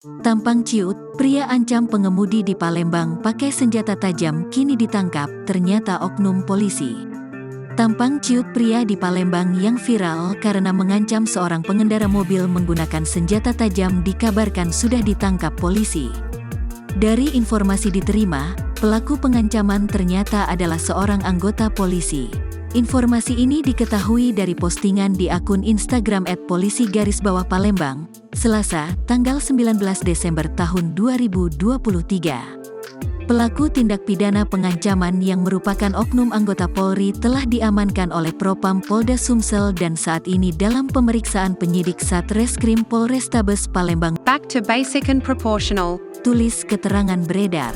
Tampang ciut, pria ancam pengemudi di Palembang pakai senjata tajam kini ditangkap, ternyata oknum polisi. Tampang ciut pria di Palembang yang viral karena mengancam seorang pengendara mobil menggunakan senjata tajam dikabarkan sudah ditangkap polisi. Dari informasi diterima, pelaku pengancaman ternyata adalah seorang anggota polisi. Informasi ini diketahui dari postingan di akun Instagram @polisi_Palembang, Selasa, tanggal 19 Desember tahun 2023. Pelaku tindak pidana pengancaman yang merupakan oknum anggota Polri telah diamankan oleh Propam Polda Sumsel dan saat ini dalam pemeriksaan penyidik Satreskrim Polrestabes Palembang. Back to basic and proportional. Tulis keterangan beredar.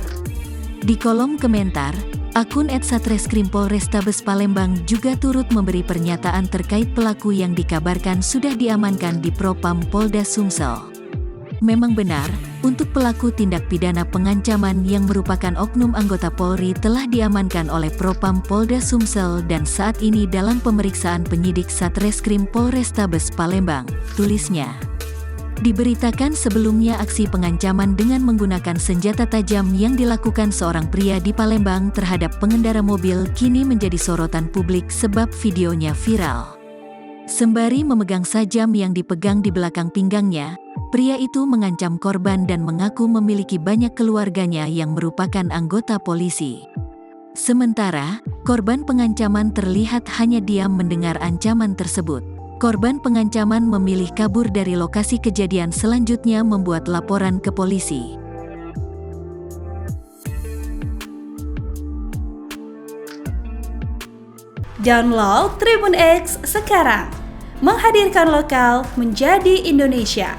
Di kolom komentar, akun @Satreskrim Polrestabes Palembang juga turut memberi pernyataan terkait pelaku yang dikabarkan sudah diamankan di Propam Polda Sumsel. Memang benar, untuk pelaku tindak pidana pengancaman yang merupakan oknum anggota Polri telah diamankan oleh Propam Polda Sumsel dan saat ini dalam pemeriksaan penyidik Satreskrim Polrestabes Palembang, tulisnya. Diberitakan sebelumnya aksi pengancaman dengan menggunakan senjata tajam yang dilakukan seorang pria di Palembang terhadap pengendara mobil kini menjadi sorotan publik sebab videonya viral. Sembari memegang sajam yang dipegang di belakang pinggangnya, pria itu mengancam korban dan mengaku memiliki banyak keluarganya yang merupakan anggota polisi. Sementara, korban pengancaman terlihat hanya diam mendengar ancaman tersebut. Korban pengancaman memilih kabur dari lokasi kejadian selanjutnya membuat laporan ke polisi. Download Tribun X sekarang, menghadirkan lokal menjadi Indonesia.